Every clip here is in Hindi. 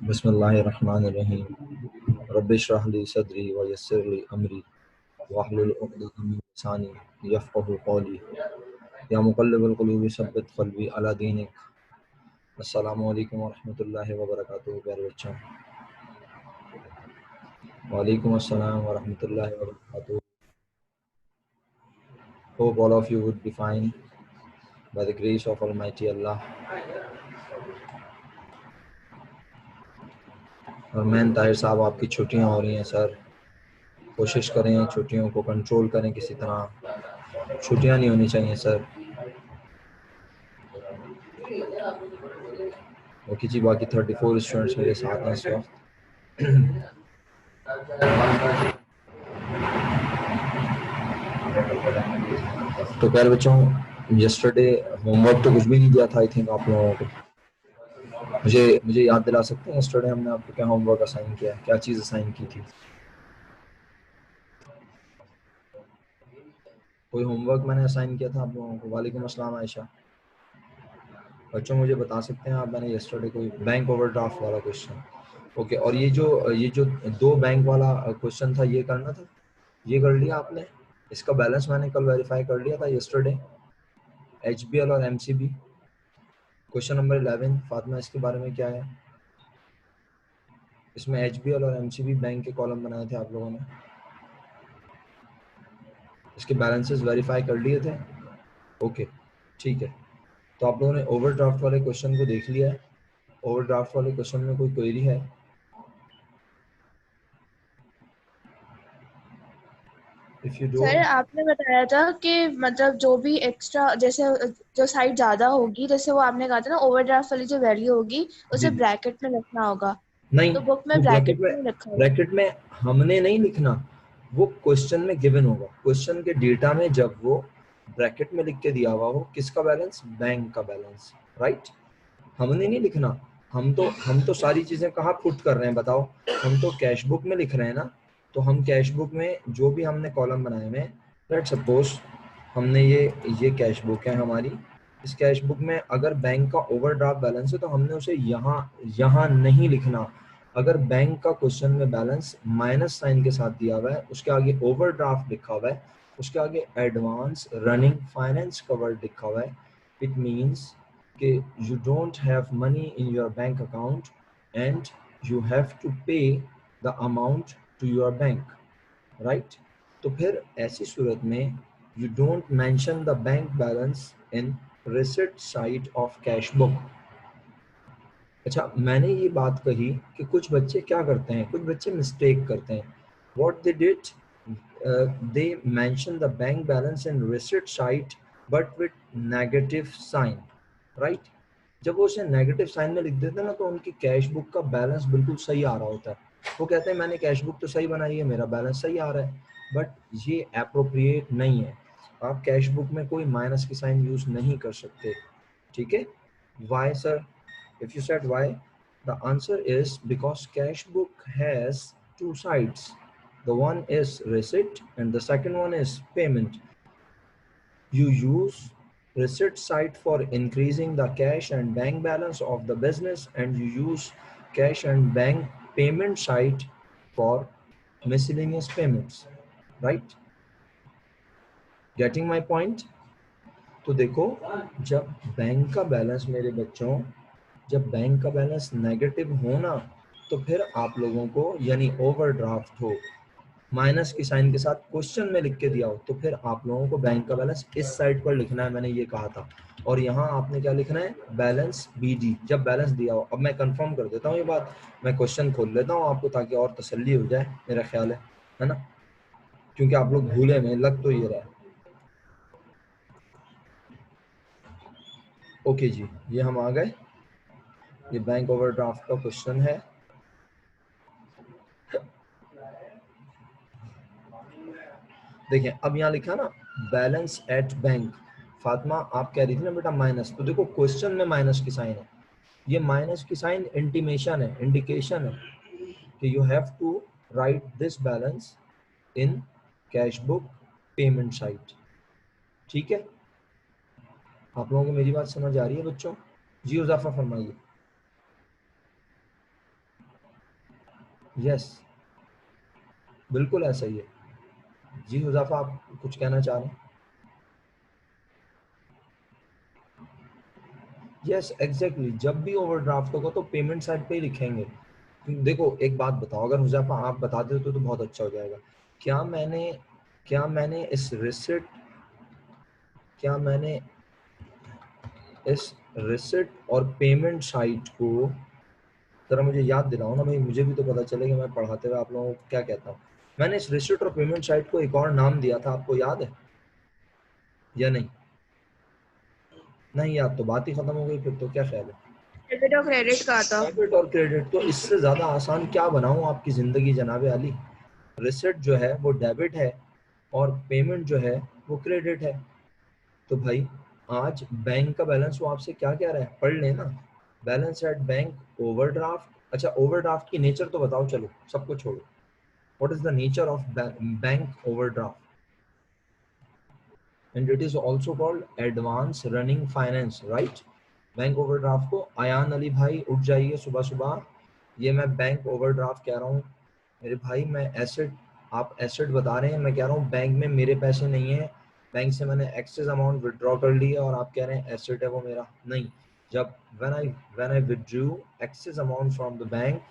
बिस्मिल्लाहिर्रहमानिर्रहीम रब्बिश्रह ली सदरी व यस्सिर ली अमरी वहलुल उक़दतम मिन लिसानी यफ़क़हू क़ौली या मुक़ल्लिबल क़ुलूबि सब्बित क़ल्बी अला दीनिक। अस्सलामु अलैकुम व रहमतुल्लाहि व बरकातुहू। प्यारे बच्चों, वालेकुम अस्सलाम व रहमतुल्लाहि व बरकातुहू। Hope all of you would be fine by the grace of Almighty Allah. और मैन ताहिर साहब, आपकी छुट्टियां हो रही हैं सर, कोशिश करें छुट्टियों को कंट्रोल करें किसी तरह। छुट्टियां नहीं होनी चाहिए सर। ओके जी, बाकी 34 स्टूडेंट्स मेरे साथ हैं इस वक्त। तो प्यारे बच्चों, यस्टरडे होमवर्क तो कुछ भी नहीं दिया था आई थिंक आप लोगों को। मुझे याद दिला सकते हैं यस्टरडे हमने आपको क्या होमवर्क असाइन किया है, क्या चीज़ असाइन की थी? कोई होमवर्क मैंने असाइन किया था आप लोगों को? वालेकुम अस्सलाम आयशा। बच्चों मुझे बता सकते हैं आप, मैंने यस्टरडे कोई बैंक ओवरड्राफ्ट वाला क्वेश्चन, ओके, और ये जो 2 बैंक वाला क्वेश्चन था ये करना था, ये कर लिया आपने? इसका बैलेंस मैंने कल वेरीफाई कर लिया था यस्टरडे, HBL और MCB। क्वेश्चन नंबर 11 फातिमा, इसके बारे में क्या है? इसमें HBL और MCB बैंक के कॉलम बनाए थे आप लोगों ने, इसके बैलेंसेस वेरीफाई कर लिए थे? ओके ठीक है। तो आप लोगों ने ओवरड्राफ्ट वाले क्वेश्चन को देख लिया है? ओवरड्राफ्ट वाले क्वेश्चन में कोई क्वेरी है? If you do. सर आपने बताया था कि मतलब जो भी एक्स्ट्रा जैसे जो साइड ज्यादा होगी, जैसे वो आपने कहा था ना ओवरड्राफ्ट वाली जो वैल्यू होगी उसे जी ब्रैकेट में रखना होगा, नहीं, तो बुक में वो ब्रैकेट में नहीं रखा हुआ। ब्रैकेट में हमने नहीं लिखना, वो क्वेश्चन में गिवन होगा। क्वेश्चन के डेटा में जब वो ब्रैकेट में लिख के दिया हुआ हो किसका बैलेंस, बैंक का बैलेंस, राइट। हमने नहीं लिखना। हम तो सारी चीजें कहाँ पुट कर रहे हैं बताओ? हम तो कैश बुक में लिख रहे हैं ना। तो हम कैश बुक में जो भी हमने कॉलम बनाए हुए हैं, लेट सपोज हमने ये कैश बुक है हमारी। इस कैश बुक में अगर बैंक का ओवरड्राफ्ट बैलेंस है तो हमने उसे यहाँ नहीं लिखना। अगर बैंक का क्वेश्चन में बैलेंस माइनस साइन के साथ दिया हुआ है, उसके आगे ओवरड्राफ्ट लिखा हुआ है, उसके आगे एडवांस रनिंग फाइनेंस कवर्ड लिखा हुआ है, इट मीन्स कि you don't have money in your bank account and you have to pay the amount to your bank, right? तो फिर ऐसी सूरत में you don't mention the bank balance in receipt side of cash book। अच्छा, मैंने ये बात कही कि कुछ बच्चे क्या करते हैं, कुछ बच्चे मिस्टेक करते हैं। What they did, they mention the bank balance in receipt side but with negative sign, right? जब वो उसे नेगेटिव साइन में लिख देते हैं ना, तो उनकी कैश बुक का बैलेंस बिल्कुल सही आ रहा होता है। वो कहते हैं मैंने कैश बुक तो सही बनाई है, मेरा बैलेंस सही आ रहा है, बट ये एप्रोप्रिएट नहीं है। आप कैश बुक में कोई माइनस की साइन यूज नहीं कर सकते, ठीक है? Why sir? If you said why, the answer is because cash book has 2 sides. The one is receipt and the second one is payment. You use receipt side for increasing the cash and bank balance of the business, and you use cash and bank payment side for miscellaneous payments, right? Getting my point? तो देखो, जब बैंक का बैलेंस मेरे बच्चों, जब बैंक का बैलेंस नेगेटिव हो ना, तो फिर आप लोगों को यानी ओवरड्राफ्ट हो, माइनस की साइन के साथ क्वेश्चन में लिख के दिया हो, तो फिर आप लोगों को बैंक का बैलेंस इस साइड पर लिखना है, मैंने ये कहा था। और यहाँ आपने क्या लिखना है, बैलेंस BD, जब बैलेंस दिया हो। अब मैं कंफर्म कर देता हूँ ये बात, मैं क्वेश्चन खोल लेता हूँ आपको ताकि और तसल्ली हो जाए, मेरा ख्याल है ना, क्योंकि आप लोग भूले में लग तो ये रहा है। ओके जी, ये हम आ गए, ये बैंक ओवरड्राफ्ट का क्वेश्चन है। देखिए अब यहाँ लिखा ना, बैलेंस एट बैंक। फातिमा आप कह रही थी ना बेटा माइनस, तो देखो क्वेश्चन में माइनस की साइन है। ये माइनस की साइन इंटीमेशन है, इंडिकेशन है कि you have to write this balance in cash book payment side, ठीक है? आप लोगों को मेरी बात समझ आ रही है बच्चों? जी उजाफा फरमाइए। यस, बिल्कुल ऐसा ही है। जी हुज़ैफा, आप कुछ कहना चाह रहे हैं? यस एग्जैक्टली, जब भी ओवरड्राफ्ट होगा तो पेमेंट साइड पे ही लिखेंगे। देखो एक बात बताओ, अगर हुज़ैफा आप बता देते तो बहुत अच्छा हो जाएगा। क्या मैंने क्या मैंने इस रिसिट क्या मैंने इस रिसिट और पेमेंट साइट को, जरा मुझे याद दिलाओ ना भाई, मुझे भी तो पता चले कि मैं पढ़ाते हुए आप लोगों को क्या कहता हूँ। मैंने इस रिसिट और पेमेंट साइट को एक और नाम दिया था, आपको याद है या नहीं? नहीं याद तो बात ही खत्म हो गई, फिर तो क्या ख्याल है? डेबिट और क्रेडिट का था। डेबिट और क्रेडिट, तो इससे ज्यादा आसान क्या बनाऊं आपकी जिंदगी जनाबे अली। रिसिट जो है वो डेबिट है और पेमेंट जो है वो क्रेडिट है। तो भाई आज बैंक का बैलेंस वो आपसे क्या कह रहा है, पढ़ लेना। Balance at bank overdraft. अच्छा ओवरड्राफ्ट की नेचर तो बताओ, चलो सबको छोड़ो। What is the nature of bank overdraft? And it is also called advance running finance, right? Bank overdraft को, अयान अली भाई उठ जाइए सुबह सुबह, ये मैं बैंक ओवरड्राफ्ट कह रहा हूँ। मेरे भाई मैं एसेट, आप एसेट बता रहे हैं, मैं कह रहा हूँ बैंक में मेरे पैसे नहीं है, बैंक से मैंने एक्सेस अमाउंट विड्रॉ कर लिया और आप कह रहे हैं एसेट है वो मेरा। नहीं, जब when I withdrew excess amount from the bank,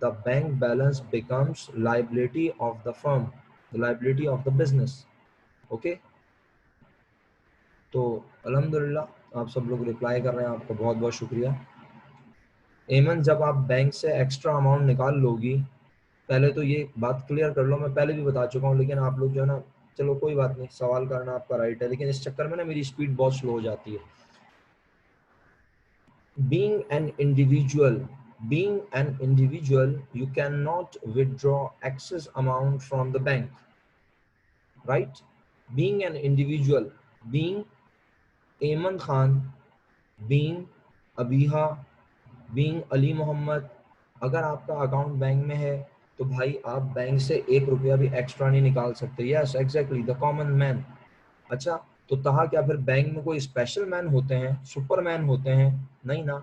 the bank balance becomes liability of the firm, the liability of the business. Okay, तो अल्हम्दुलिल्लाह आप सब लोग रिप्लाई कर रहे हैं, आपका बहुत बहुत शुक्रिया। एमन, जब आप बैंक से एक्स्ट्रा अमाउंट निकाल लोगी, पहले तो ये बात क्लियर कर लो, मैं पहले भी बता चुका हूँ, लेकिन आप लोग जो है ना, चलो कोई बात नहीं, सवाल करना आपका राइट है, लेकिन इस चक्कर में ना मेरी स्पीड बहुत स्लो हो जाती है। Being an individual, you cannot withdraw excess amount from the bank, right? Being an individual, being Ayman Khan, being Abiha, being Ali Mohammad, अगर आपका अकाउंट बैंक में है तो भाई आप बैंक से 1 रुपया भी एक्स्ट्रा नहीं निकाल सकते। Yes exactly, the common man. अच्छा, तो कहा क्या फिर बैंक में कोई स्पेशल मैन होते हैं, सुपरमैन होते हैं? नहीं ना।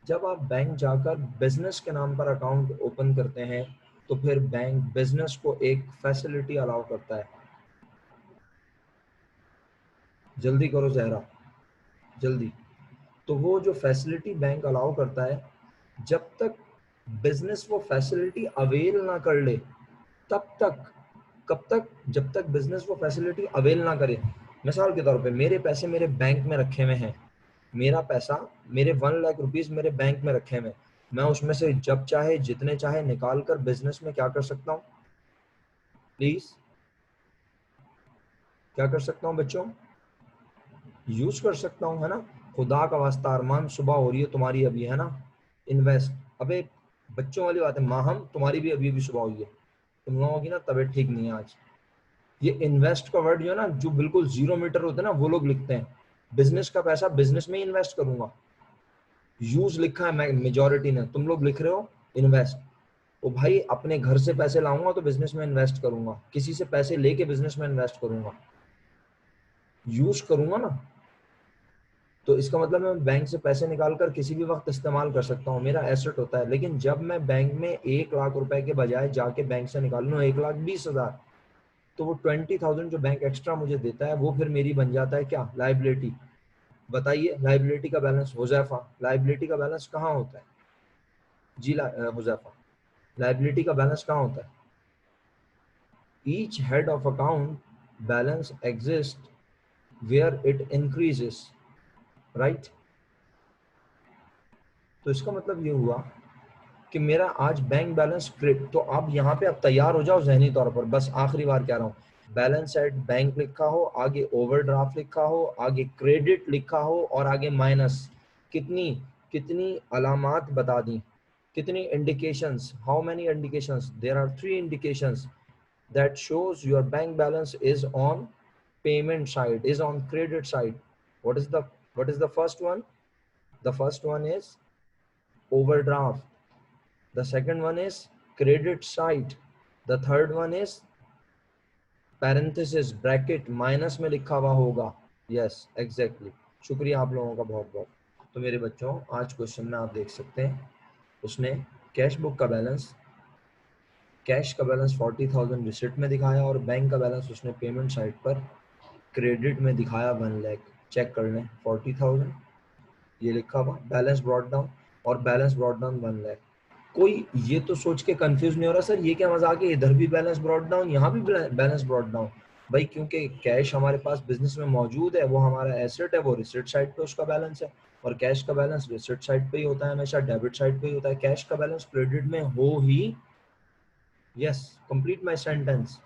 जब आप बैंक जाकर बिजनेस के नाम पर अकाउंट ओपन करते हैं तो फिर बैंक बिजनेस को एक फैसिलिटी अलाउ करता है। जल्दी करो जहरा, जल्दी। तो वो जो फैसिलिटी बैंक अलाउ करता है, जब तक बिजनेस वो फैसिलिटी अवेल ना कर ले, तब तक, कब तक? जब तक बिजनेस वो फैसिलिटी अवेल ना करे। मिसाल के तौर पे मेरे पैसे मेरे बैंक में रखे हुए हैं, मेरा पैसा, मेरे 1 लाख रुपीस मेरे बैंक में रखे हुए, मैं उसमें से जब चाहे जितने चाहे निकाल कर बिजनेस में क्या कर सकता हूँ? प्लीज, क्या कर सकता हूँ बच्चों? यूज कर सकता हूँ, है ना? खुदा का वास्ता अरमान, सुबह हो रही है तुम्हारी अभी, है ना? इन्वेस्ट, अबे बच्चों वाली बात है, माहम तुम्हारी भी अभी अभी सुबह हुई है, तुम लोगों की ना तबीयत ठीक नहीं है आज। ये इन्वेस्ट का वर्ड जो है ना, जो बिल्कुल 0 मीटर होते हैं ना, वो लोग लिखते हैं बिजनेस का पैसा बिजनेस में ही इन्वेस्ट करूंगा। यूज लिखा है मेजोरिटी ने, तुम लोग लिख रहे हो इन्वेस्ट। ओ भाई, अपने घर से पैसे लाऊंगा तो बिजनेस में इन्वेस्ट करूंगा, किसी से पैसे लेके बिजनेस में इन्वेस्ट करूंगा, यूज करूंगा ना। तो इसका मतलब मैं बैंक से पैसे निकाल कर किसी भी वक्त इस्तेमाल कर सकता हूँ, मेरा एसेट होता है। लेकिन जब मैं बैंक में 1 लाख रुपए के बजाय जाके बैंक से निकाल लूँ 1,20,000, तो वो 20,000 जो बैंक एक्स्ट्रा मुझे देता है वो फिर मेरी बन जाता है क्या? लाइबिलिटी। बताइए, लाइबिलिटी का बैलेंस, हुजैफा लाइबिलिटी का बैलेंस कहाँ होता है? जी हुजैफा, लाइबिलिटी का बैलेंस कहाँ होता है? Each head of account balance exist where it increases, right? तो इसका मतलब ये हुआ कि मेरा आज बैंक बैलेंस क्रेडिट, तो आप यहाँ पे अब तैयार हो जाओ जहनी तौर पर, बस आखिरी बार कह रहा हूँ, बैलेंस एट बैंक लिखा हो, आगे ओवरड्राफ्ट लिखा हो, आगे क्रेडिट लिखा हो और आगे माइनस। कितनी कितनी अलामात बता दी, कितनी indications, how many indications? There are 3 indications that shows your bank balance is on payment side, is on credit side. What is the first one? The first one is overdraft. The second one is credit side. The third one is parenthesis bracket minus में लिखा हुआ होगा। Yes, exactly. शुक्रिया आप लोगों का बहुत बहुत। तो मेरे बच्चों, आज क्वेश्चन में आप देख सकते हैं उसने कैश बुक का बैलेंस कैश का बैलेंस 40,000 रिसिप्ट में दिखाया और बैंक का बैलेंस उसने पेमेंट साइड पर क्रेडिट में दिखाया 1 लाख। चेक कर लें 40,000 ये लिखा हुआ बैलेंस ब्रॉट डाउन और बैलेंस ब्रॉट डाउन 1 लाख। कोई ये तो सोच के कंफ्यूज नहीं हो रहा सर ये क्या मजाक है, इधर भी बैलेंस ब्रॉट डाउन यहाँ भी बैलेंस ब्रॉट डाउन। भाई क्योंकि कैश हमारे पास बिजनेस में मौजूद है, वो हमारा एसेट है, वो रिसिट साइड पे उसका बैलेंस है और कैश का बैलेंस रिसिट साइड पे ही होता है, हमेशा डेबिट साइड पे ही होता है। कैश का बैलेंस क्रेडिट में हो ही, यस कंप्लीट माय सेंटेंस,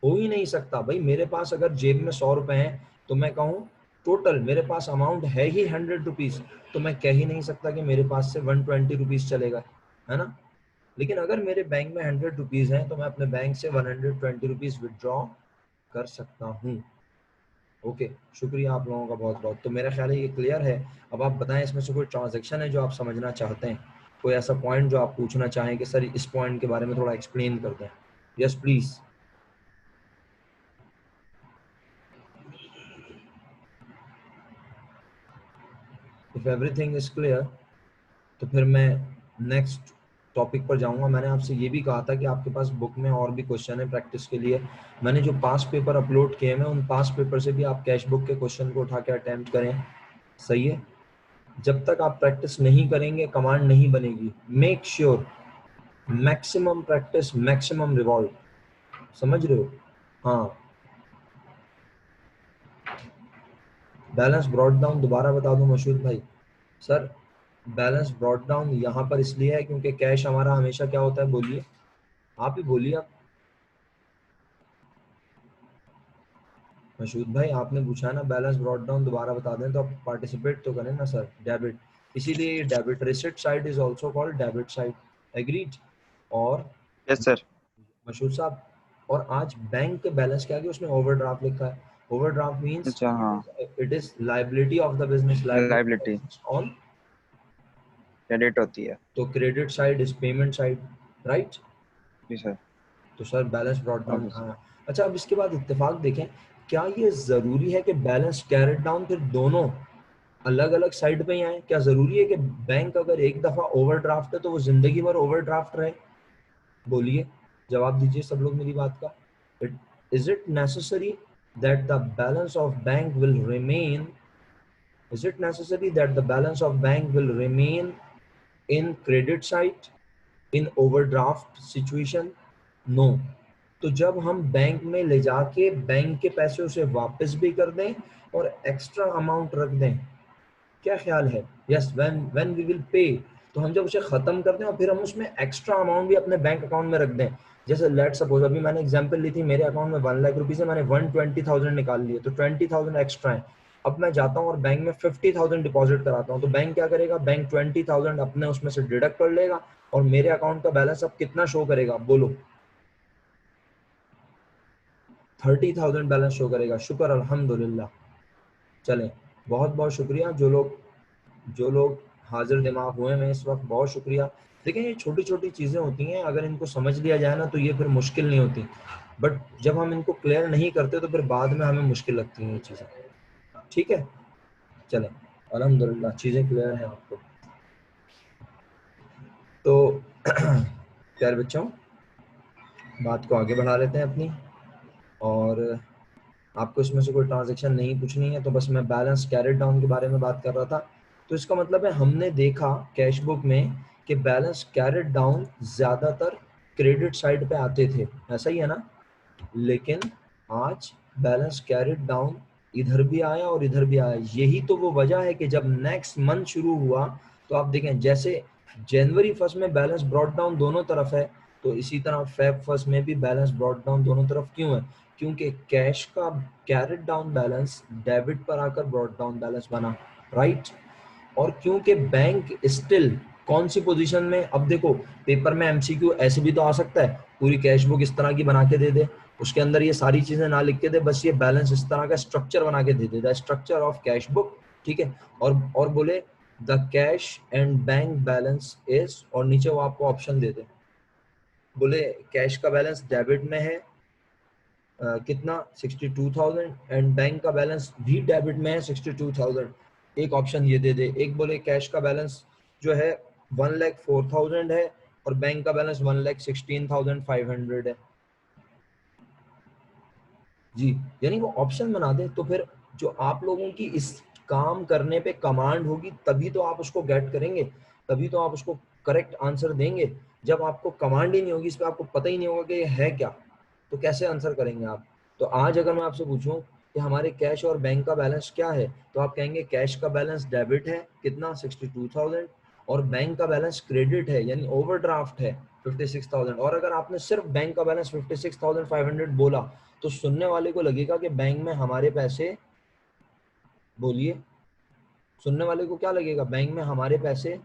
हो ही नहीं सकता। भाई मेरे पास अगर जेब में 100 रुपए हैं तो मैं कहूँ टोटल मेरे पास अमाउंट है ही 100 रुपीज, तो मैं कह ही नहीं सकता कि मेरे पास से 120 रुपीज चलेगा, है ना। लेकिन अगर मेरे बैंक में 100 रुपीज हैं तो मैं अपने बैंक से 120 रुपीज विड्रॉ कर सकता हूँ। ओके, शुक्रिया आप लोगों का बहुत बहुत। तो मेरा ख्याल है ये क्लियर है। अब आप बताएं इसमें से कोई ट्रांजैक्शन है जो आप समझना चाहते हैं, कोई ऐसा पॉइंट जो आप पूछना चाहें कि सर इस पॉइंट के बारे में थोड़ा एक्सप्लेन कर दें। Yes please. If everything is clear तो फिर मैं नेक्स्ट टॉपिक पर जाऊंगा। मैंने आपसे ये भी कहा था कि आपके पास बुक में और भी क्वेश्चन है प्रैक्टिस के लिए। मैंने जो पास पेपर अपलोड किए हैं उन पास पेपर से भी आप कैश बुक के क्वेश्चन को उठा के अटेम्प्ट करें, सही है। जब तक आप प्रैक्टिस नहीं करेंगे कमांड नहीं बनेगी। Make sure maximum practice maximum reward, समझ रहे हो। हाँ, बैलेंस ब्रॉट डाउन दोबारा बता दूं मशहूद भाई। सर बैलेंस ब्रॉट डाउन यहाँ पर इसलिए है क्योंकि कैश हमारा हमेशा क्या होता है, बोलिए आप ही बोलिए। आप मशहूद भाई आपने पूछा ना बैलेंस ब्रॉट डाउन, दोबारा बता दें तो आप पार्टिसिपेट तो करें ना सर। डेबिट, इसीलिए debit receipt side is also called debit side, agreed. और यस सर। मशहूद साहब, और आज बैंक के बैलेंस क्या है उसमें ओवरड्राफ्ट लिखा है। ओवरड्राफ्ट मींस अच्छा हाँ, it is liability of the business, liability liability on, credit होती है। तो credit side is payment side, right. जी सर। तो sir balance brought down okay sir. हाँ। अच्छा अब इसके बाद इत्तेफाक देखें, क्या ये जरूरी है कि बैलेंस कैरेट डाउन फिर दोनों अलग अलग साइड पे ही आए? क्या जरूरी है कि बैंक अगर एक दफा ओवरड्राफ्ट है तो वो जिंदगी भर ओवरड्राफ्ट रहे? बोलिए, जवाब दीजिए सब लोग मेरी बात का। Is it necessary that the balance of bank will remain, is it necessary that the balance of bank will remain in credit side in overdraft situation? No. तो जब हम बैंक में ले जाके बैंक के पैसे उसे वापस भी कर दें और एक्स्ट्रा अमाउंट रख दें, क्या ख्याल है? Yes, when we will pay, तो हम जब उसे खत्म कर दें और फिर हम उसमें एक्स्ट्रा अमाउंट भी अपने बैंक अकाउंट में रख दें। जैसे लेट सपोज अभी मैंने एग्जांपल ली थी, मेरे अकाउंट में 1 लाख रुपीस है, मैंने 120,000 निकाल लिए तो 20,000 एक्स्ट्रा है। अब मैं जाता हूँ और बैंक में 50,000 डिपॉजिट कराता हूँ, तो बैंक क्या करेगा, बैंक 20,000 अपने उसमें से डिडक्ट कर लेगा और मेरे अकाउंट का बैलेंस अब कितना शो करेगा, बोलो? 30,000 बैलेंस शो करेगा। शुक्र अल्हम्दुलिल्लाह। चलें, बहुत बहुत शुक्रिया जो लोग हाजिर दिमाग हुए हैं इस वक्त, बहुत शुक्रिया। देखिए ये छोटी छोटी चीज़ें होती हैं, अगर इनको समझ लिया जाए ना तो ये फिर मुश्किल नहीं होती, बट जब हम इनको क्लियर नहीं करते तो फिर बाद में हमें मुश्किल लगती हैं ये चीज़ें। ठीक है, चलें, अल्हम्दुलिल्लाह चीज़ें क्लियर हैं आपको। तो प्यारे बच्चों, बात को आगे बढ़ा लेते हैं अपनी, और आपको इसमें से कोई ट्रांजैक्शन नहीं पूछनी है तो बस मैं बैलेंस कैरेट डाउन के बारे में बात कर रहा था। तो इसका मतलब है हमने देखा कैश बुक में कि बैलेंस कैरेट डाउन ज़्यादातर क्रेडिट साइड पे आते थे, ऐसा ही है ना। लेकिन आज बैलेंस कैरेट डाउन इधर भी आया और इधर भी आया। यही तो वो वजह है कि जब नेक्स्ट मंथ शुरू हुआ तो आप देखें जैसे जनवरी फर्स्ट में बैलेंस ब्रॉट डाउन दोनों तरफ है, तो इसी तरह फेब फर्स्ट में भी बैलेंस ब्रॉट डाउन दोनों तरफ क्यों है? क्योंकि कैश का कैरेट डाउन बैलेंस डेबिट पर आकर ब्रॉट डाउन बैलेंस बना, राइट। और क्योंकि बैंक स्टिल कौन सी पोजीशन में, अब देखो पेपर में एमसीक्यू ऐसे भी तो आ सकता है, पूरी कैश बुक इस तरह की बना के दे दे, उसके अंदर ये सारी चीजें ना लिख के दे, बस ये बैलेंस इस तरह का स्ट्रक्चर बना के दे दे, the structure of cash book, ठीक है। और बोले the cash and bank balance is, और नीचे वो आपको ऑप्शन दे दे, बोले कैश का बैलेंस डेबिट में है कितना 62,000 एंड बैंक का बैलेंस भी डेबिट में है 62,000, एक ऑप्शन ये दे दे। एक बोले कैश का बैलेंस जो है 1,04,000 है और बैंक का बैलेंस 1,16,500 है जी, यानी वो ऑप्शन बना दे तो फिर जो आप लोगों की इस काम करने पे कमांड होगी तभी तो आप उसको गेट करेंगे, तभी तो आप उसको करेक्ट आंसर देंगे। जब आपको कमांड ही नहीं होगी, इस पे आपको पता ही नहीं होगा कि ये है क्या, तो कैसे आंसर करेंगे आप। तो आज अगर मैं आपसे पूछूं कि हमारे कैश और बैंक का बैलेंस क्या है, तो आप कहेंगे कैश का बैलेंस डेबिट है कितना 62,000 और बैंक का बैलेंस क्रेडिट है यानी ओवरड्राफ्ट है 56,000। और अगर आपने सिर्फ बैंक का बैलेंस 56,500 बोला तो सुनने वाले को लगेगा कि बैंक में हमारे पैसे, बोलिए सुनने वाले को क्या लगेगा, बैंक में हमारे पैसे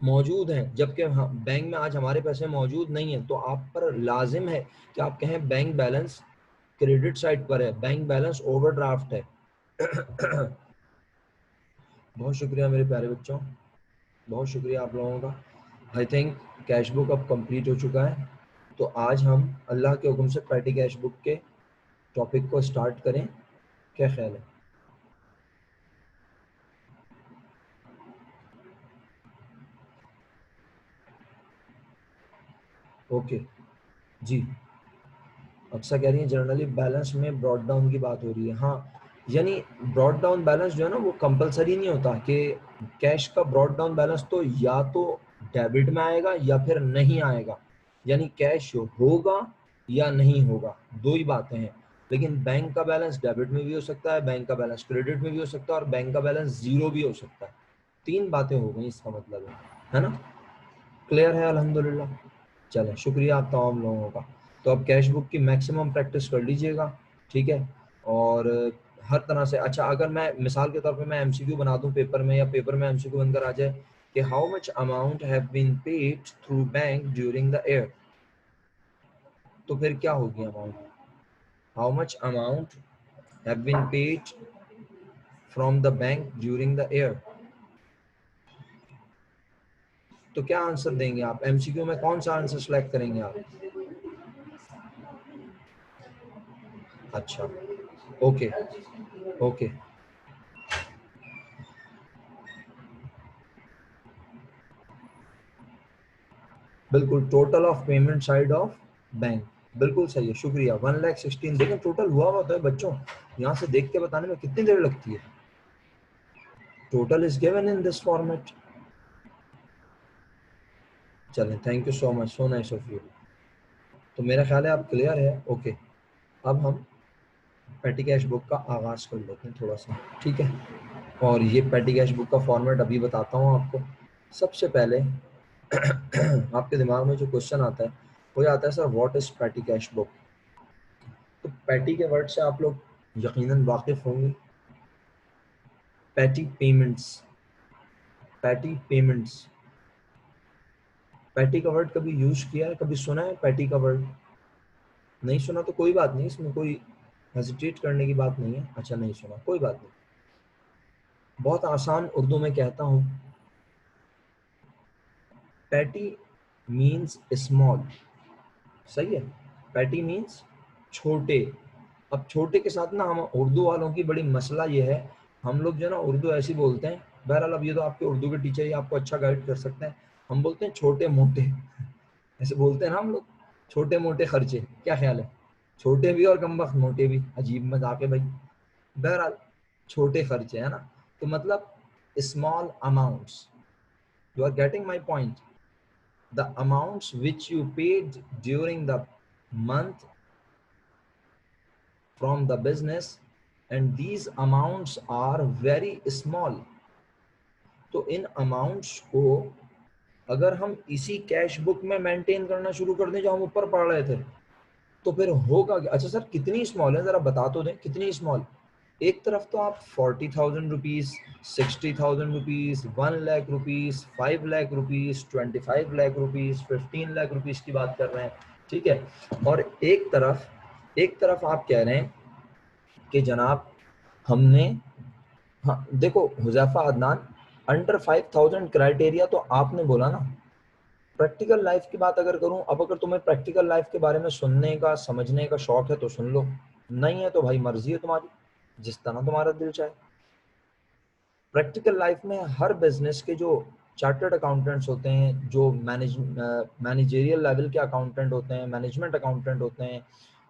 मौजूद हैं, जबकि बैंक में आज हमारे पैसे मौजूद नहीं है। तो आप पर लाजिम है कि आप कहें बैंक बैलेंस क्रेडिट साइड पर है, बैंक बैलेंस ओवरड्राफ्ट है। बहुत शुक्रिया मेरे प्यारे बच्चों, बहुत शुक्रिया आप लोगों का। आई थिंक कैश बुक अब कंप्लीट हो चुका है, तो आज हम अल्लाह के हुक्म से पैटी कैश बुक के टॉपिक को स्टार्ट करें, क्या ख्याल है? ओके जी, अक्सर कह रही है जनरली बैलेंस में ब्रॉड डाउन की बात हो रही है। हाँ, यानी ब्रॉड डाउन बैलेंस जो है ना वो कंपलसरी नहीं होता कि कैश का ब्रॉड डाउन बैलेंस तो या तो डेबिट में आएगा या फिर नहीं आएगा, यानी कैश होगा या नहीं होगा, दो ही बातें हैं। लेकिन बैंक का बैलेंस डेबिट में भी हो सकता है, बैंक का बैलेंस क्रेडिट में भी हो सकता है और बैंक का बैलेंस जीरो भी हो सकता है। तीन बातें हो गई, इसका मतलब है ना? क्लियर है? अल्हम्दुलिल्लाह। चलें, शुक्रिया आप तमाम लोगों का। तो अब कैश बुक की मैक्सिमम प्रैक्टिस कर लीजिएगा, ठीक है? और हर तरह से, अच्छा अगर मैं मिसाल के तौर पे मैं एमसीक्यू बना दूं पेपर में, या पेपर में एमसीक्यू बनकर आ जाए कि how much amount have been paid through bank during the year, तो फिर क्या होगी amount? How much amount have been paid from the bank during the year, तो क्या आंसर देंगे आप? एमसीक्यू में कौन सा आंसर सेलेक्ट करेंगे आप? अच्छा, ओके ओके, बिल्कुल total of payment side of bank, बिल्कुल सही है, शुक्रिया। 1,16,000 देखें टोटल हुआ होता है बच्चों, यहाँ से देख के बताने में कितनी देर लगती है। Total is given in this format. चलें, thank you so much, so nice of you. तो मेरा ख्याल है आप क्लियर है। ओके, अब हम पैटी कैश बुक का आगाज कर लेते हैं थोड़ा सा, ठीक है? और ये पैटी कैश बुक का फॉर्मेट अभी बताता हूँ आपको। सबसे पहले आपके दिमाग में जो क्वेश्चन आता है वो आता है, sir what is petty cash book? तो पैटी के वर्ड से आप लोग यकीनन वाकिफ होंगे। Petty payments, petty payments, petty का वर्ड कभी यूज किया है, कभी सुना है पैटी का वर्ड? नहीं सुना तो कोई बात नहीं, इसमें कोई हेजिटेट करने की बात नहीं है। अच्छा नहीं सुना, कोई बात नहीं, बहुत आसान उर्दू में कहता हूँ। पैटी मीन्स स्मॉल, सही है? पैटी मीन्स छोटे। अब छोटे के साथ ना हम उर्दू वालों की बड़ी मसला ये है, हम लोग जो है ना उर्दू ऐसी बोलते हैं। बहरहाल अब ये तो आपके उर्दू के टीचर ही आपको अच्छा गाइड कर सकते हैं। हम बोलते हैं छोटे मोटे, ऐसे बोलते हैं ना हम लोग, छोटे मोटे खर्चे। क्या ख्याल है? छोटे भी और कमबख्त मोटे भी, अजीब मजाक है भाई। बहरहाल छोटे खर्चे है ना, तो मतलब small amounts. You are getting my point? the amounts which you paid during the month from the business, and these amounts are very small. तो इन अमाउंट्स को अगर हम इसी कैश बुक में मेंटेन करना शुरू कर दें जो हम ऊपर पढ़ रहे थे, तो फिर होगा क्या? अच्छा सर कितनी स्मॉल है, जरा बता तो दें कितनी स्मॉल। एक तरफ तो आप 40,000 rupees, 60,000 rupees, 1 lakh rupees, 5 lakh rupees, 25 lakh rupees, 15 lakh rupees की बात कर रहे हैं, ठीक है? और एक तरफ आप कह रहे हैं कि जनाब हमने, हाँ देखो हुज़ैफा अदनान, अंडर 5,000 क्राइटेरिया तो आपने बोला ना। प्रैक्टिकल लाइफ की बात अगर करूं, अब अगर तुम्हें प्रैक्टिकल लाइफ के बारे में सुनने का समझने का शौक है तो सुन लो, नहीं है तो भाई मर्जी है तुम्हारी, जिस तरह तुम्हारा दिल चाहे। प्रैक्टिकल लाइफ में हर बिजनेस के जो चार्टर्ड अकाउंटेंट्स होते हैं, जो मैनेजरियल लेवल के अकाउंटेंट होते हैं, मैनेजमेंट अकाउंटेंट होते हैं,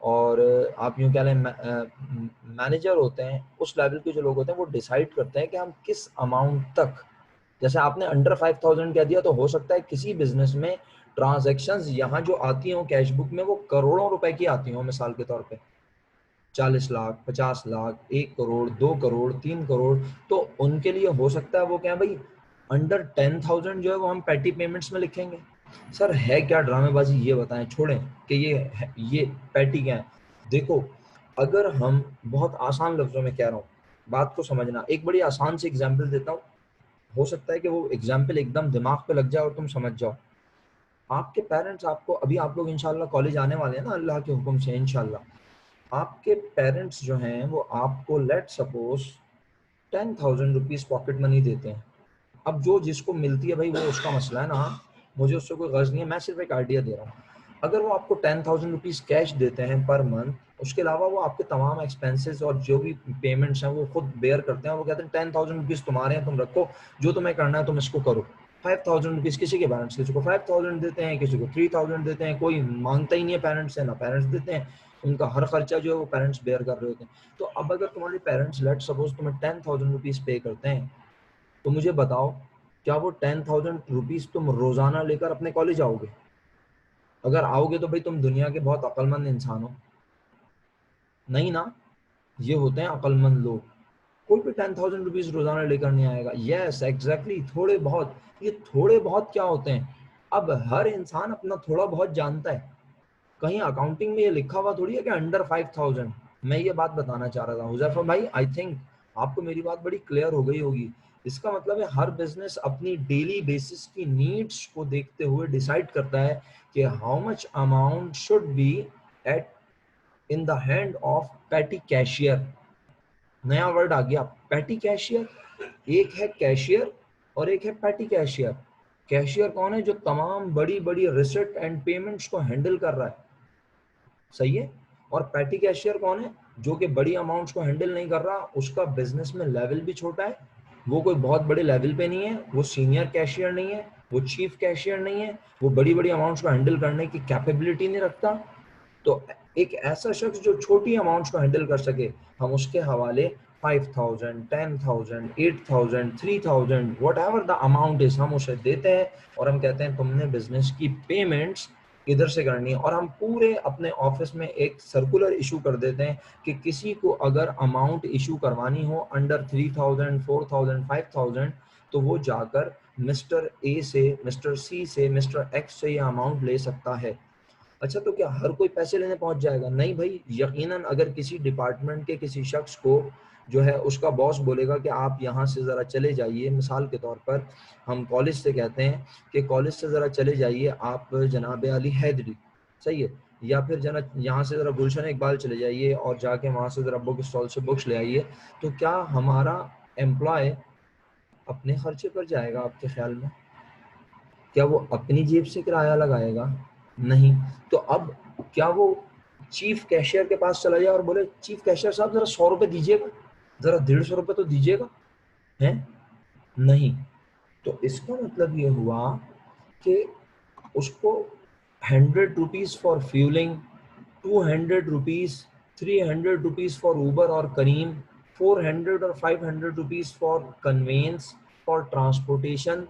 और आप यूँ कह लें मैनेजर होते हैं। उस लेवल के जो लोग होते हैं वो डिसाइड करते हैं कि हम किस अमाउंट तक, जैसे आपने अंडर 5000 कह दिया, तो हो सकता है किसी बिजनेस में ट्रांजैक्शंस यहाँ जो आती हों कैश बुक में वो करोड़ों रुपए की आती हों, मिसाल के तौर पे 40 लाख, 50 लाख, 1 करोड़, 2 करोड़, 3 करोड़, तो उनके लिए हो सकता है वो क्या भाई अंडर 10,000 जो है वो हम पैटी पेमेंट्स में लिखेंगे। सर है क्या ड्रामेबाजी, ये बताएं, छोड़ें कि ये पैटी क्या है। देखो, अगर हम बहुत आसान लफ्जों में कह रहा हूँ, बात को समझना, एक बड़ी आसान सी एग्जांपल देता हूँ, हो सकता है कि वो एग्जांपल एकदम दिमाग पे लग जाए और तुम समझ जाओ। आपके पेरेंट्स आपको, अभी आप लोग इंशाल्लाह कॉलेज आने वाले हैं ना अल्लाह के हुक्म से इंशाल्लाह, आपके पेरेंट्स जो हैं वो आपको let suppose 10,000 rupees pocket money देते हैं। अब जो जिसको मिलती है भाई वो उसका मसला है ना, मुझे उससे कोई गर्ज नहीं है, मैं सिर्फ एक आइडिया दे रहा हूँ। अगर वो आपको 10,000 रुपीज़ कैश देते हैं पर मंथ, उसके अलावा वो आपके तमाम एक्सपेंसेस और जो भी पेमेंट्स हैं वो खुद बेयर करते हैं। वो कहते हैं 10,000 रुपीज़ तुम्हारे हैं, तुम रखो, जो तुम्हें करना है तुम इसको करो। 5,000 रुपीज़ किसी के पेरेंट्स, किसी को 5,000 देते हैं, किसी को 3,000 देते हैं, कोई मांगता ही नहीं है पेरेंट्स से, ना पेरेंट्स देते हैं, उनका हर खर्चा जो है वो पेरेंट्स बेयर कर रहे होते हैं। तो अब अगर तुम्हारे पेरेंट्स लेट सपोज तुम्हें 10,000 रुपीज़ पे करते हैं, तो मुझे बताओ क्या वो 10,000 रुपीज़ तुम रोजाना लेकर अपने कॉलेज आओगे? अगर आओगे तो भाई तुम दुनिया के बहुत अक्लमंद इंसान हो, नहीं ना? ये होते हैं अक्लमंद लोग। कोई भी 10,000 रुपीज़ रोजाना लेकर नहीं आएगा। यस एग्जैक्टली, थोड़े बहुत, ये थोड़े बहुत क्या होते हैं? अब हर इंसान अपना थोड़ा बहुत जानता है, कहीं अकाउंटिंग में ये लिखा हुआ थोड़ी है कि अंडर 5,000। मैं ये बात बताना चाह रहा था हुजैफा भाई, आई थिंक आपको मेरी बात बड़ी क्लियर हो गई होगी। इसका मतलब है हर बिजनेस अपनी डेली बेसिस की नीड्स को देखते हुए डिसाइड करता है कि how much amount should be at in the hand of petty cashier. नया वर्ड आ गया, पैटी कैशियर। एक है कैशियर और एक है पैटी कैशियर। कैशियर कौन है? जो तमाम बड़ी बड़ी रिसिप्ट एंड पेमेंट्स को हैंडल कर रहा है, सही है। और पैटी कैशियर कौन है? जो कि बड़ी अमाउंट्स को हैंडल नहीं कर रहा, उसका बिजनेस में लेवल भी छोटा है, वो कोई बहुत बड़े लेवल पे नहीं है, वो सीनियर कैशियर नहीं है, वो चीफ कैशियर नहीं है, वो बड़ी बड़ी अमाउंट्स को हैंडल करने की कैपेबिलिटी नहीं रखता। तो एक ऐसा शख्स जो छोटी अमाउंट्स को हैंडल कर सके, हम उसके हवाले 5,000, 10,000, 8,000, 3,000 what ever the amount is, हम उसे देते हैं और हम कहते हैं तुमने बिजनेस की पेमेंट्स इधर से करनी है। और हम पूरे अपने ऑफिस में एक सर्कुलर इशू कर देते हैं कि किसी को अगर अमाउंट इशू करवानी हो अंडर 3,000, 4,000, 5,000, तो वो जाकर मिस्टर ए से, मिस्टर सी से, मिस्टर एक्स से ये अमाउंट ले सकता है। अच्छा, तो क्या हर कोई पैसे लेने पहुंच जाएगा? नहीं भाई, यकीनन अगर किसी डिपार्टमेंट के किसी शख्स को जो है उसका बॉस बोलेगा कि आप यहाँ से ज़रा चले जाइए, मिसाल के तौर पर हम कॉलेज से कहते हैं कि कॉलेज से ज़रा चले जाइए आप जनाब अली हैदरी, सही है, या फिर जना यहाँ से ज़रा गुलशन इकबाल चले जाइए और जाके वहाँ से ज़रा बुक स्टॉल से बुक्स ले आइए, तो क्या हमारा एम्प्लॉय अपने खर्चे पर जाएगा आपके ख्याल में? क्या वो अपनी जेब से किराया लगाएगा? नहीं। तो अब क्या वो चीफ कैशियर के पास चला जाए और बोले चीफ कैशियर साहब जरा 100 रुपए दीजिएगा, जरा 150 रुपए तो दीजिएगा, है? नहीं। तो इसका मतलब ये हुआ कि उसको 100 rupees for fuelling, 200 rupees, 300 rupees for Uber और करीम, 400 और 500 rupees for conveyance, for transportation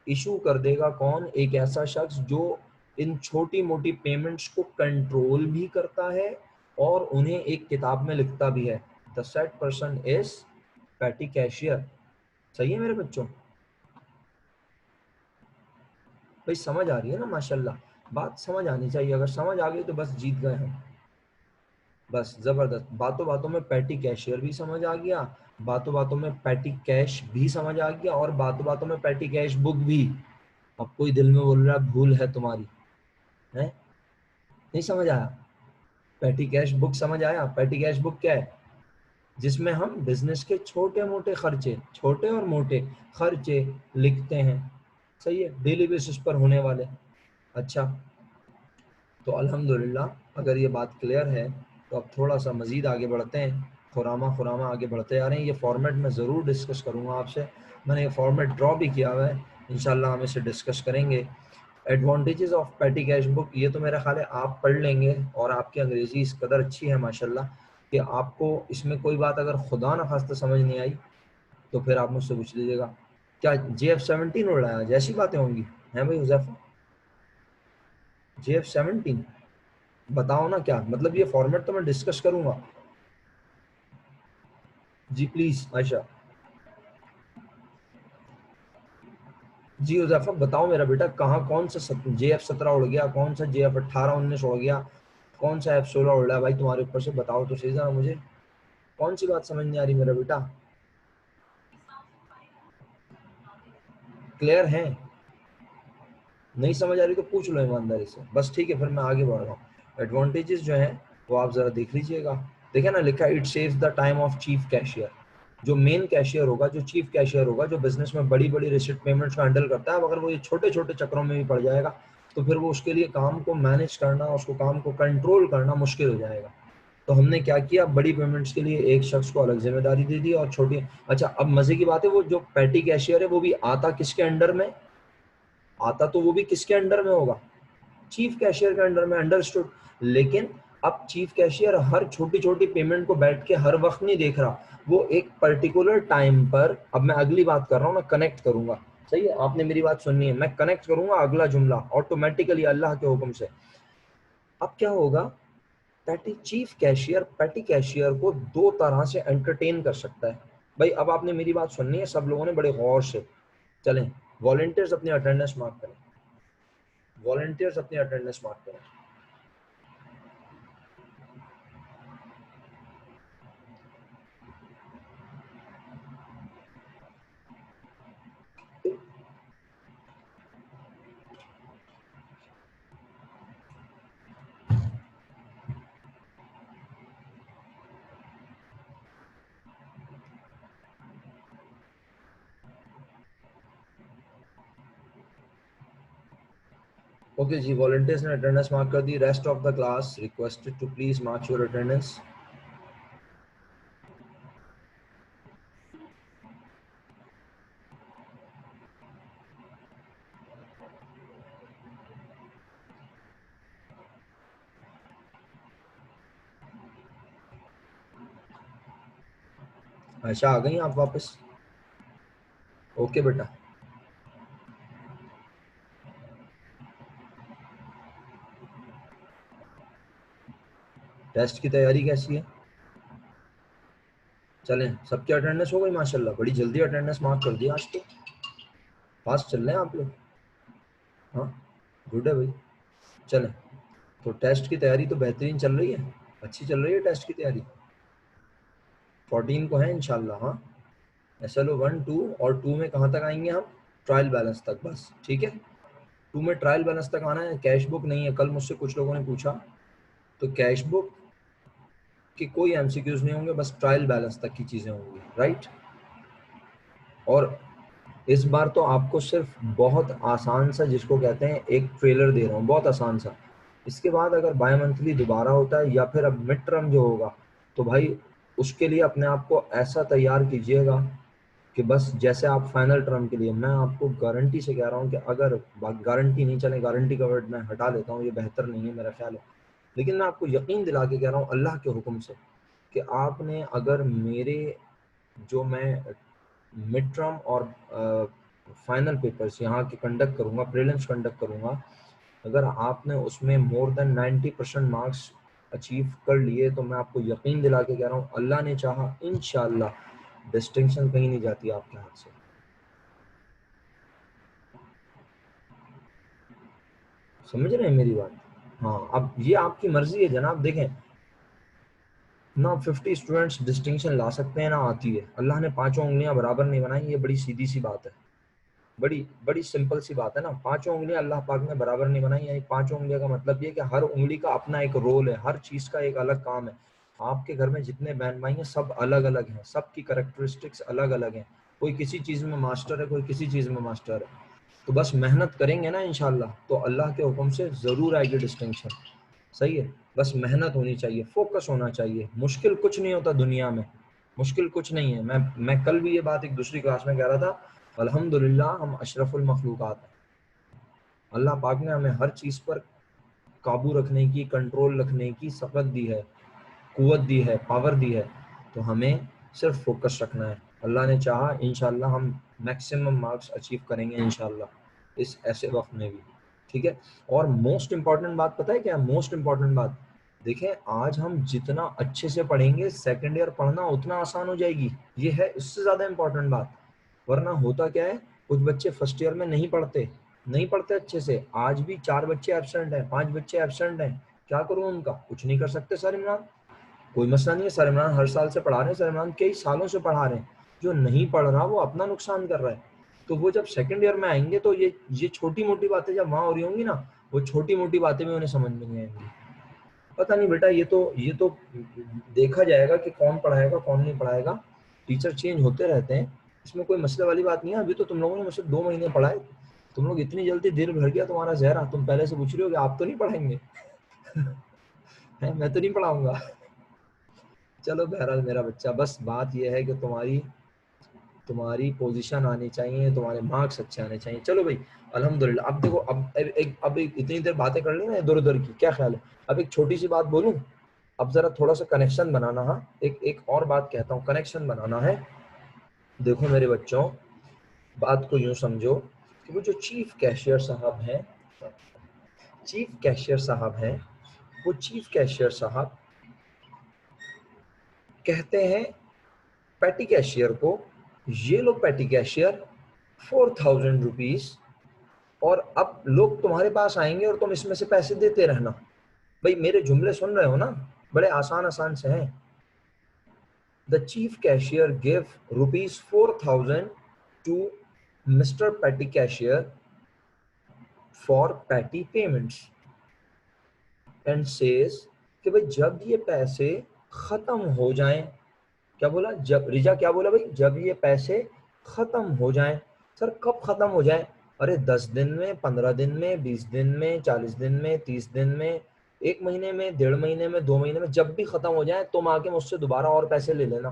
issue कर देगा। कौन? एक ऐसा शख्स जो इन छोटी मोटी पेमेंट्स को कंट्रोल भी करता है और उन्हें एक किताब में लिखता भी है। The said person is petty cashier. सही है मेरे बच्चों? भाई समझ आ रही है ना? माशाल्लाह, बात समझ आनी चाहिए। अगर समझ आ गई तो बस जीत गए हम, बस जबरदस्त। बातों बातों में पैटी कैशियर भी समझ आ गया, बातों बातों में पैटी कैश भी समझ आ गया, और बातों बातों में पैटी कैश बुक भी। अब कोई दिल में बोल रहा है भूल है तुम्हारी, है? नहीं समझ आया? पैटी कैश बुक समझ आया? पैटी कैश बुक क्या है? जिसमें हम बिजनेस के छोटे मोटे खर्चे, छोटे और मोटे खर्चे लिखते हैं, सही है, डेली बेसिस पर होने वाले। अच्छा, तो अल्हम्दुलिल्लाह अगर ये बात क्लियर है तो अब थोड़ा सा मज़ीद आगे बढ़ते हैं, खुरामा आगे बढ़ते जा रहे हैं। ये फॉर्मेट मैं ज़रूर डिस्कस करूँगा आपसे, मैंने ये फॉर्मेट ड्रॉ भी किया हुआ है, इंशाल्लाह हम इसे डिस्कस करेंगे। एडवांटेजेस ऑफ पेटी कैश बुक, ये तो मेरा ख्याल है आप पढ़ लेंगे, और आपकी अंग्रेजी इस कदर अच्छी है माशाल्लाह कि आपको इसमें कोई बात अगर खुदा न खास्ता समझ नहीं आई तो फिर आप मुझसे पूछ लीजिएगा। क्या JF-17 उड़ रहा है आज? ऐसी बातें होंगी हैं भाई हुज़ैफा? JF-17 बताओ ना, क्या मतलब? ये फॉर्मेट तो मैं डिस्कस करूंगा। जी प्लीज आयशा। जी हुज़ैफा बताओ मेरा बेटा, कहाँ कौन सा JF-17 उड़ गया, कौन सा JF-18-19 उड़ गया, कौन सा F-16 उड़ रहा है भाई तुम्हारे ऊपर से? बताओ तो सही जरा मुझे, कौन सी बात समझ नहीं आ रही मेरा बेटा? क्लियर है? नहीं समझ आ रही तो पूछ लो ईमानदारी से, बस ठीक है, फिर मैं आगे बढ़ रहा हूँ। एडवांटेजेस जो है वो आप जरा देख लीजिएगा। देखिए ना, लिखा है it saves the time of chief cashier. जो मेन कैशियर होगा, जो चीफ कैशियर होगा, जो बिजनेस में बड़ी बड़ी रिसिप्ट पेमेंट्स को हैंडल करता है, अगर वो ये छोटे छोटे चक्रों में भी पड़ जाएगा तो फिर वो उसके लिए काम को मैनेज करना, उसको काम को कंट्रोल करना मुश्किल हो जाएगा। तो हमने क्या किया, बड़ी पेमेंट्स के लिए एक शख्स को अलग जिम्मेदारी दे दी और छोटी। अच्छा, अब मजे की बात है, वो जो पैटी कैशियर है वो भी आता किसके अंडर में? आता तो वो भी किसके अंडर में होगा? चीफ कैशियर के अंडर में। अंडरस्टूड। लेकिन अब चीफ कैशियर हर छोटी छोटी पेमेंट को बैठ के हर वक्त नहीं देख रहा, वो एक पर्टिकुलर टाइम पर, अब मैं अगली बात कर रहा हूँ ना, कनेक्ट करूंगा, सही है? आपने मेरी बात सुननी है, मैं कनेक्ट करूंगा अगला जुमला ऑटोमेटिकली अल्लाह के हुक्म से। अब क्या होगा, पैटी कैशियर को दो तरह से एंटरटेन कर सकता है भाई। अब आपने मेरी बात सुननी है सब लोगों ने बड़े गौर से। चलें, वॉलंटियर्स अपनी अटेंडेंस मार्क करें, वॉलंटियर्स अपनी अटेंडेंस मार्क करें। ओके जी, वॉलंटियर्स ने अटेंडेंस मार्क कर दी। Rest of the class requested to please mark your attendance. Ayesha आ गई आप वापस? ओके बेटा। टेस्ट की तैयारी कैसी है? चलें, सबकी अटेंडेंस हो गई माशाल्लाह, बड़ी जल्दी अटेंडेंस मार्क कर दी आज तो, फास्ट चल रहे हैं आप लोग। हाँ गुड है भाई। चलें, तो टेस्ट की तैयारी तो बेहतरीन चल रही है, अच्छी चल रही है टेस्ट की तैयारी। 14 को है इंशाल्लाह। हाँ, SLO 1 2 और 2 में कहाँ तक आएंगे हम? ट्रायल बैलेंस तक, बस ठीक है। 2 में ट्रायल बैलेंस तक आना है, कैश बुक नहीं है। कल मुझसे कुछ लोगों ने पूछा, तो कैश बुक कि कोई MCQs नहीं होंगे, बस ट्रायल बैलेंस तक की चीजें होंगी, राइट? और इस बार तो आपको सिर्फ बहुत आसान सा, जिसको कहते हैं, एक ट्रेलर दे रहा हूँ, बहुत आसान सा। इसके बाद अगर बाय मंथली दोबारा होता है या फिर अब मिड टर्म जो होगा, तो भाई उसके लिए अपने आप को ऐसा तैयार कीजिएगा कि बस जैसे आप फाइनल टर्म के लिए, मैं आपको गारंटी से कह रहा हूँ कि अगर गारंटी नहीं, चले गारंटी का वर्ड मैं हटा लेता हूँ, ये बेहतर नहीं है मेरा ख्याल है, लेकिन मैं आपको यकीन दिला के कह रहा हूँ अल्लाह के हुक्म से कि आपने अगर मेरे, जो मैं मिड टर्म और फाइनल पेपर्स यहाँ के कंडक्ट करूँगा, प्रीलिम्स कंडक्ट करूँगा, अगर आपने उसमें मोर देन 90% मार्क्स अचीव कर लिए, तो मैं आपको यकीन दिला के कह रहा हूँ अल्लाह ने चाहा इंशाल्लाह डिस्टिंक्शन कहीं नहीं जाती आपके हाथ से। समझ रहे हैं मेरी बात? हाँ, अब ये आपकी मर्जी है जनाब। देखें ना, 50 स्टूडेंट्स डिस्टिंक्शन ला सकते हैं ना आती है, अल्लाह ने पांचों उंगलियां बराबर नहीं बनाई, ये बड़ी सीधी सी बात है, बड़ी बड़ी सिंपल सी बात है ना। पांचों उंगलियां अल्लाह पाक ने बराबर नहीं बनाई, यानी पांचों उंगलियों का मतलब ये कि हर उंगली का अपना एक रोल है, हर चीज का एक अलग काम है। आपके घर में जितने बहन भाई हैं सब अलग अलग हैं, सबकी कैरेक्टरिस्टिक्स अलग अलग हैं, कोई किसी चीज में मास्टर है, कोई किसी चीज में मास्टर है। तो बस मेहनत करेंगे ना इंशाल्लाह, तो अल्लाह के हुक्म से जरूर आएगी डिस्टिंक्शन, सही है? बस मेहनत होनी चाहिए, फोकस होना चाहिए। मुश्किल कुछ नहीं होता दुनिया में, मुश्किल कुछ नहीं है। मैं कल भी ये बात एक दूसरी क्लास में कह रहा था अल्हम्दुलिल्लाह हम अशरफुल मखलूकात हैं। अल्लाह पाक ने हमें हर चीज़ पर काबू रखने की, कंट्रोल रखने की सकत दी है, कुव्वत दी है, पावर दी है। तो हमें सिर्फ फोकस रखना है। अल्लाह ने चाहा इंशाल्लाह हम मैक्सिमम मार्क्स अचीव करेंगे इंशाल्लाह इस ऐसे वक्त में भी, ठीक है। और मोस्ट इम्पॉर्टेंट बात पता है क्या? मोस्ट इम्पॉर्टेंट बात, देखें आज हम जितना अच्छे से पढ़ेंगे सेकेंड ईयर पढ़ना उतना आसान हो जाएगी। ये है इससे ज़्यादा इम्पॉर्टेंट बात। वरना होता क्या है, कुछ बच्चे फर्स्ट ईयर में नहीं पढ़ते अच्छे से। आज भी 4 बच्चे एब्सेंट हैं, 5 बच्चे एब्सेंट हैं। क्या करूं उनका? कुछ नहीं कर सकते सर इमरान, कोई मसला नहीं है। सर इमरान हर साल से पढ़ा रहे हैं, सर इमरान कई सालों से पढ़ा रहे हैं। जो नहीं पढ़ रहा वो अपना नुकसान कर रहा है। तो वो जब सेकंड ईयर में आएंगे तो ये छोटी मोटी बातें जब वहां हो रही होंगी ना, वो छोटी मोटी बातें भी उन्हें समझ में नहीं आएंगी। पता नहीं बेटा, ये तो देखा जाएगा कि कौन पढ़ाएगा कौन नहीं पढ़ाएगा। टीचर चेंज होते रहते हैं, इसमें कोई मसले वाली बात नहीं है। अभी तो तुम लोगों ने मुझसे 2 महीने पढ़ाए, तुम लोग इतनी जल्दी दिल भर गया तुम्हारा जहरा, तुम पहले से पूछ रहे हो कि आप तो नहीं पढ़ाएंगे है, मैं तो नहीं पढ़ाऊंगा। चलो बहरहाल मेरा बच्चा, बस बात यह है कि तुम्हारी पोजीशन आनी चाहिए, तुम्हारे मार्क्स अच्छे आने चाहिए। चलो भाई अल्हम्दुलिल्लाह। अब देखो, अब इतनी देर बातें कर ली ना इधर उधर की, क्या ख्याल है? अब एक छोटी सी बात बोलूं, अब जरा थोड़ा सा कनेक्शन बनाना। हाँ, एक और बात कहता हूँ, कनेक्शन बनाना है। देखो मेरे बच्चों, बात को यूं समझो कि वो जो चीफ कैशियर साहब हैं, वो चीफ कैशियर साहब कहते हैं पैटी कैशियर को, ये लो पैटी कैशियर 4000 रुपीज, और अब लोग तुम्हारे पास आएंगे और तुम इसमें से पैसे देते रहना। भाई मेरे जुमले सुन रहे हो ना? बड़े आसान आसान से हैं। The chief cashier give rupees 4000 to mister petty cashier for petty payments and says कि भाई जब ये पैसे खत्म हो जाएं, क्या बोला? जब रिजा क्या बोला भाई? जब ये पैसे खत्म हो जाएं। सर कब खत्म हो जाए? अरे 10 दिन में, 15 दिन में, 20 दिन में, 40 दिन में, 30 दिन में, 1 महीने में, 1.5 महीने में, 2 महीने में, जब भी खत्म हो जाए तुम आके मुझसे दोबारा और पैसे ले लेना।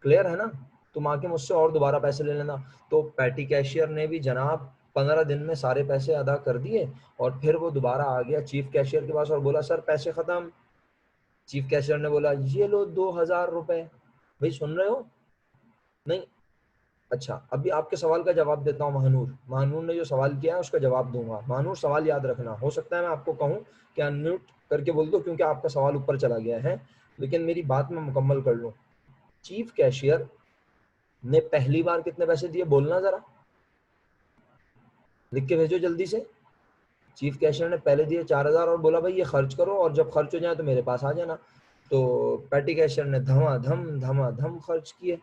क्लियर है ना? तुम आके मुझसे और दोबारा पैसे ले लेना। तो पैटी कैशियर ने भी जनाब 15 दिन में सारे पैसे अदा कर दिए, और फिर वो दोबारा आ गया चीफ कैशियर के पास और बोला सर पैसे खत्म। चीफ कैशियर ने बोला ये लो 2000 रुपए। भाई सुन रहे हो? नहीं? अच्छा, अभी आपके सवाल का जवाब देता हूँ। महानूर ने जो सवाल किया है उसका जवाब दूंगा। महानूर सवाल याद रखना। हो सकता है मैं आपको कहूँ कि अनम्यूट करके बोल दो क्योंकि आपका सवाल ऊपर चला गया है, लेकिन मेरी बात मैं मुकम्मल कर लूँ। चीफ कैशियर ने पहली बार कितने पैसे दिए? बोलना जरा, लिख के भेजो जल्दी से। चीफ कैशियर ने पहले दिए 4000 और बोला भाई ये खर्च करो और जब खर्च हो जाए तो मेरे पास आ जाना। तो पैटी कैशियर ने धमाधम खर्च किए,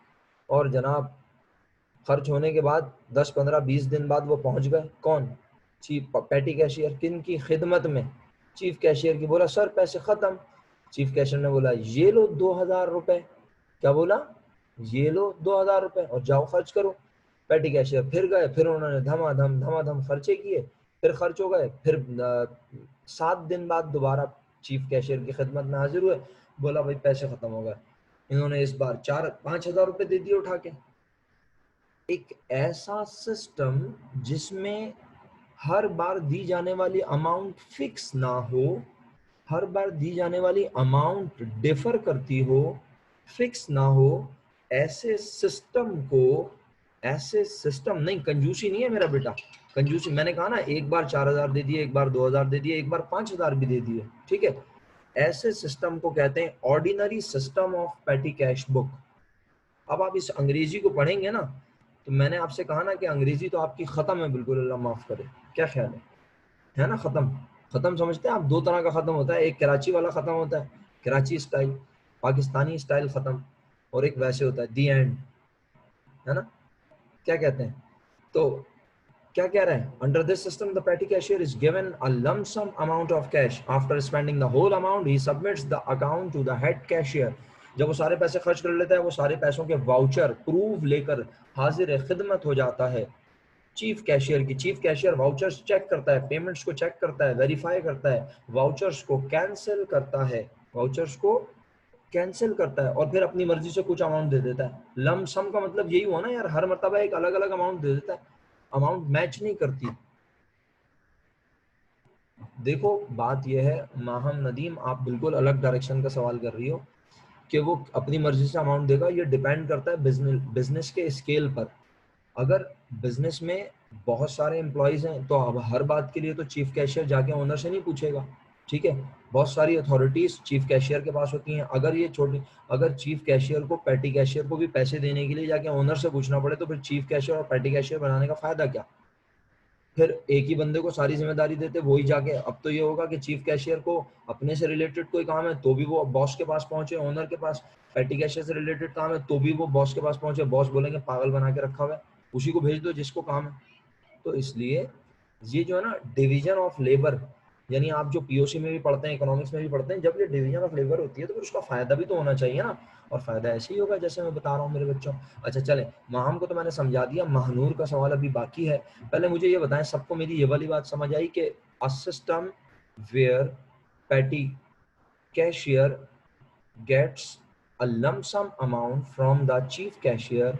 और जनाब खर्च होने के बाद 10, 15, 20 दिन बाद वो पहुंच गए। कौन? Chief petty cashier. किन की खिदमत में? चीफ कैशियर की। बोला सर पैसे खत्म। चीफ कैशियर ने बोला ये लो 2000 रुपए। क्या बोला? ये लो 2000 रुपए और जाओ खर्च करो। पैटी कैशियर फिर गए, फिर उन्होंने धमाधम खर्चे किए, फिर खर्च हो गए। फिर 7 दिन बाद दोबारा चीफ कैशियर की खिदमत में हाजिर हुए, बोला भाई पैसे खत्म हो गए। इन्होंने इस बार 4-5 हजार रुपए दे दिए उठा के। एक ऐसा सिस्टम जिसमें हर बार दी जाने वाली अमाउंट फिक्स ना हो, हर बार दी जाने वाली अमाउंट डिफर करती हो, फिक्स ना हो, ऐसे सिस्टम नहीं। कंजूसी नहीं है मेरा बेटा, कंजूसी। मैंने कहा ना, एक बार 4000 दे दिए, एक बार 2000 दे दिए, एक बार 5000 भी दे दिए, ठीक है। ऐसे सिस्टम को कहते हैं ordinary system of patty cash book. अब आप इस अंग्रेजी को पढ़ेंगे ना, तो मैंने आपसे कहा ना कि अंग्रेजी तो आपकी खत्म है बिल्कुल, अल्लाह माफ करे। क्या ख्याल है ना? खत्म समझते हैं आप? 2 तरह का खत्म होता है, एक कराची वाला खत्म होता है, कराची स्टाइल, पाकिस्तानी स्टाइल खत्म, और एक वैसे होता है दी एंड, है ना? क्या कहते हैं? तो क्या कह रहे हैं? Under this system the petty cashier is given a lump sum amount of cash. After spending the whole amount he submits the account to the head cashier. जब वो सारे पैसे खर्च कर लेता है, वो सारे पैसों के वाउचर प्रूफ लेकर हाजिर खिदमत हो जाता है चीफ कैशियर की। चीफ कैशियर वाउचर्स चेक करता है, पेमेंट्स को चेक करता है, वेरीफाई करता है, वाउचर्स को कैंसिल करता है, वाउचर्स को कैंसिल करता है और फिर अपनी मर्जी से कुछ अमाउंट दे देता है। लम सम का मतलब यही हुआ ना यार, हर मर्तबा एक अलग अलग अमाउंट दे देता है, अमाउंट मैच नहीं करती। देखो बात यह है माहम नदीम, आप बिल्कुल अलग डायरेक्शन का सवाल कर रही हो कि वो अपनी मर्जी से अमाउंट देगा। ये डिपेंड करता है बिजनेस के स्केल पर। अगर बिजनेस में बहुत सारे एम्प्लॉयज हैं तो अब हर बात के लिए तो चीफ कैशियर जाके ओनर से नहीं पूछेगा, ठीक है। बहुत सारी अथॉरिटीज चीफ कैशियर के पास होती हैं। अगर चीफ कैशियर को पैटी कैशियर को भी पैसे देने के लिए जाके ओनर से पूछना पड़े तो फिर चीफ कैशियर और पैटी कैशियर बनाने का फायदा क्या। फिर एक ही बंदे को सारी जिम्मेदारी देते वही जाके, अब तो ये होगा कि चीफ कैशियर को अपने से रिलेटेड कोई काम है तो भी वो बॉस के पास पहुंचे, ओनर के पास। पैटी कैशियर से रिलेटेड काम है तो भी वो बॉस के पास पहुंचे, बॉस बोलेंगे पागल बना के रखा हुआ है, उसी को भेज दो जिसको काम है। तो इसलिए ये जो है ना डिवीजन ऑफ लेबर, यानी आप जो पीओसी में भी पढ़ते हैं, इकोनॉमिक्स में भी पढ़ते हैं, जब ये डिवीजन ऑफ लेबर होती है तो फिर उसका फायदा भी तो होना चाहिए ना, और फायदा ऐसे ही होगा जैसे मैं बता रहा हूँ मेरे बच्चों। अच्छा चले, माहम को तो मैंने समझा दिया, महानूर का सवाल अभी बाकी है। पहले मुझे ये बताएं, सबको मेरी ये वाली बात समझ आई कि a system where petty cashier gets a lump sum amount from the chief cashier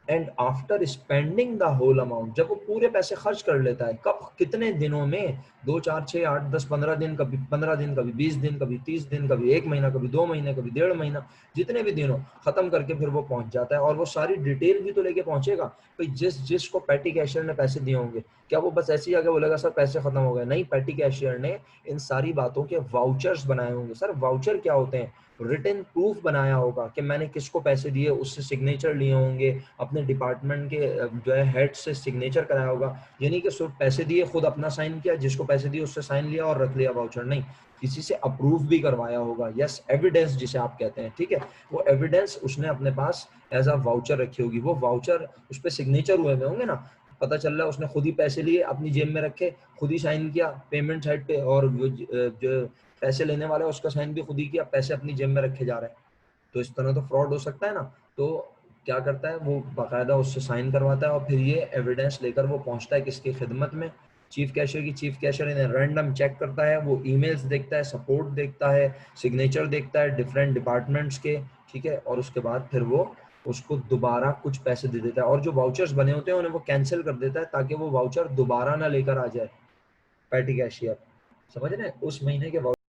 and after spending the whole amount, जब वो पूरे पैसे खर्च कर लेता है, कब कितने दिनों में, 2 4 6 8 10 15 दिन, कभी 15 दिन, कभी 20 दिन, कभी 30 दिन, कभी 1 महीना, कभी 2 महीने, कभी 1.5 महीना, जितने भी दिनों खत्म करके फिर वो पहुंच जाता है। और वो सारी डिटेल भी तो लेके पहुंचेगा भाई, जिसको पैटी कैशियर ने पैसे दिए होंगे। क्या वो बस ऐसे ही आके बोलेगा सर पैसे खत्म हो गए? नहीं, पैटी कैशियर ने इन सारी बातों के वाउचर्स बनाए होंगे। सर वाउचर क्या होते हैं? रिटन प्रूफ बनाया होगा कि मैंने किसको पैसे दिए, उससे सिग्नेचर लिए होंगे, अपने डिपार्टमेंट के जो है हेड से सिग्नेचर कराया होगा। यानी कि सिर्फ पैसे दिए, खुद अपना साइन किया, जिसको पैसे दिए उससे साइन लिया और रख लिया वाउचर, नहीं, किसी से अप्रूव भी करवाया होगा। यस, एविडेंस जिसे आप कहते हैं, ठीक है, वो एविडेंस उसने अपने पास एज अ वाउचर रखी होगी। वो वाउचर, उस पर सिग्नेचर हुए होंगे ना, पता चल रहा है उसने खुद ही पैसे लिए, अपनी जेब में रखे, खुद ही साइन किया पेमेंट साइड पे, और जो पैसे लेने वाला है उसका साइन भी खुद ही किया, पैसे अपनी जेब में रखे जा रहे हैं। तो इस तरह तो फ्रॉड हो सकता है ना। तो क्या करता है वो, बाकायदा उससे साइन करवाता है और फिर ये एविडेंस लेकर वो पहुंचता है किसकी खिदमत में, चीफ कैशियर की। चीफ कैशियर इन्हें रैंडम चेक करता है, वो ईमेल्स देखता है, सपोर्ट देखता है, सिग्नेचर देखता है डिफरेंट डिपार्टमेंट्स के, ठीक है, और उसके बाद फिर वो उसको दोबारा कुछ पैसे दे देता है, और जो वाउचर्स बने होते हैं उन्हें वो कैंसिल कर देता है ताकि वो वाउचर दोबारा ना लेकर आ जाए पैटी कैशियर। समझ रहे हैं? उस महीने के